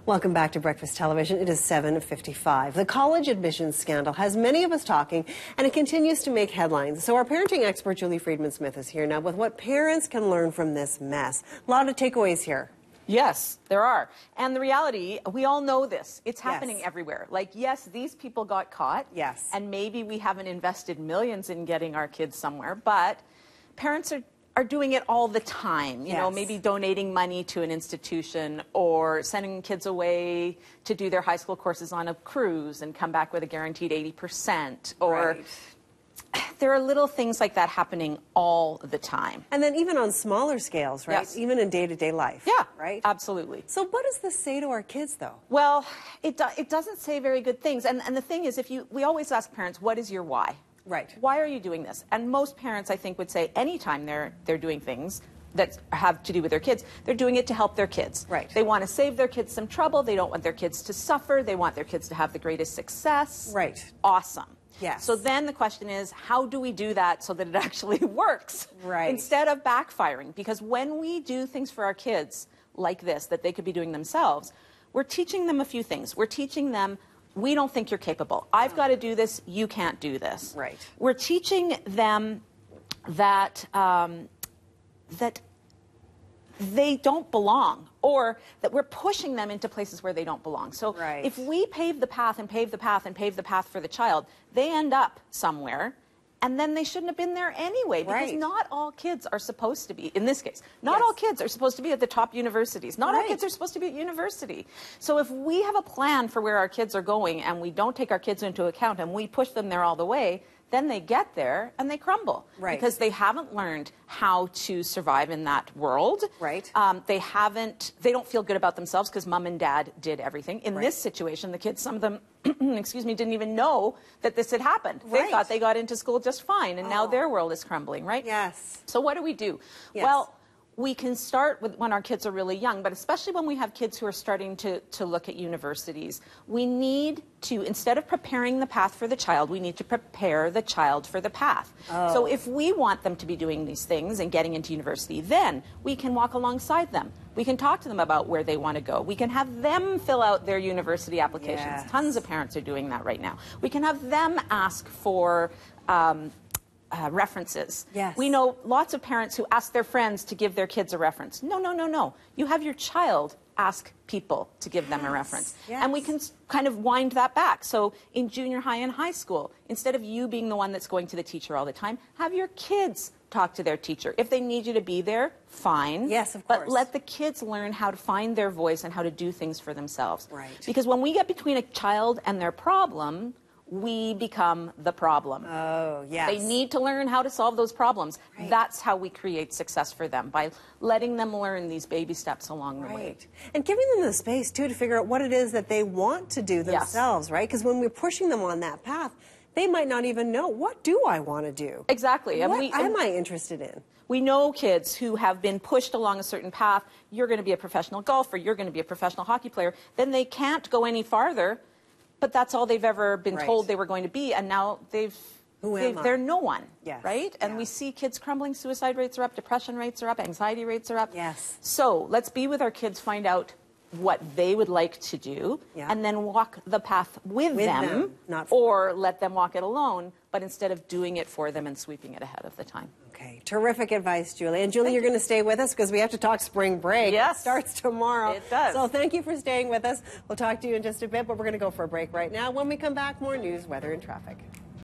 Welcome back to Breakfast Television. It is 7:55. The college admissions scandal has many of us talking, and it continues to make headlines. So our parenting expert, Julie Freedman Smith, is here now with what parents can learn from this mess. A lot of takeaways here. Yes, there are. And the reality, we all know this. It's happening everywhere. Like, yes, these people got caught. Yes. And maybe we haven't invested millions in getting our kids somewhere, but parents are doing it all the time. You know, maybe donating money to an institution or sending kids away to do their high school courses on a cruise and come back with a guaranteed 80%. Or there are little things like that happening all the time. And then even on smaller scales, right? Yes. Even in day-to-day life. Yeah, right? Absolutely. So what does this say to our kids, though? Well, it doesn't say very good things. And the thing is, we always ask parents, what is your why? Right. Why are you doing this? And most parents, I think, would say anytime they're doing things that have to do with their kids, they're doing it to help their kids. Right. They want to save their kids some trouble. They don't want their kids to suffer. They want their kids to have the greatest success. Right. Awesome. Yes. So then the question is, how do we do that so that it actually works? Right. Instead of backfiring. Because when we do things for our kids like this, that they could be doing themselves, we're teaching them a few things. We're teaching them, we don't think you're capable. I've got to do this. You can't do this. Right. We're teaching them that that they don't belong, or that we're pushing them into places where they don't belong. So if we pave the path and pave the path and pave the path for the child, they end up somewhere. And then they shouldn't have been there anyway, because not all kids are supposed to be, in this case, not all kids are supposed to be at the top universities. Not all kids are supposed to be at university. So if we have a plan for where our kids are going and we don't take our kids into account and we push them there all the way, then they get there and they crumble. Because they haven't learned how to survive in that world. They don't feel good about themselves because mom and dad did everything. In this situation, the kids, some of them, excuse me, didn't even know that this had happened. They thought they got into school just fine, and now their world is crumbling, right? Yes. So what do we do? Well, we can start with when our kids are really young, but especially when we have kids who are starting to look at universities, we need to, instead of preparing the path for the child, we need to prepare the child for the path. So if we want them to be doing these things and getting into university, then we can walk alongside them. We can talk to them about where they want to go. We can have them fill out their university applications. Tons of parents are doing that right now. We can have them ask for references. We know lots of parents who ask their friends to give their kids a reference. No, no, no, no. You have your child ask people to give them a reference. And we can kind of wind that back. So in junior high and high school, instead of you being the one that's going to the teacher all the time, have your kids talk to their teacher. If they need you to be there, fine. Yes, of course. But let the kids learn how to find their voice and how to do things for themselves. Because when we get between a child and their problem, we become the problem. They need to learn how to solve those problems. That's how we create success for them, by letting them learn these baby steps along the way. And giving them the space, too, to figure out what it is that they want to do themselves, right? Because when we're pushing them on that path, they might not even know, what do I want to do? Exactly. What am I interested in? We know kids who have been pushed along a certain path. You're going to be a professional golfer. You're going to be a professional hockey player. Then they can't go any farther. But that's all they've ever been told they were going to be, and now they're no one, right? And we see kids crumbling. Suicide rates are up, depression rates are up, anxiety rates are up. So let's be with our kids, find out what they would like to do, and then walk the path with them, or let them walk it alone, but instead of doing it for them and sweeping it ahead of the time. Okay, terrific advice, Julie. And Julie, you're going to stay with us because we have to talk spring break. It starts tomorrow. It does. So thank you for staying with us. We'll talk to you in just a bit, but we're going to go for a break right now. When we come back, more news, weather, and traffic.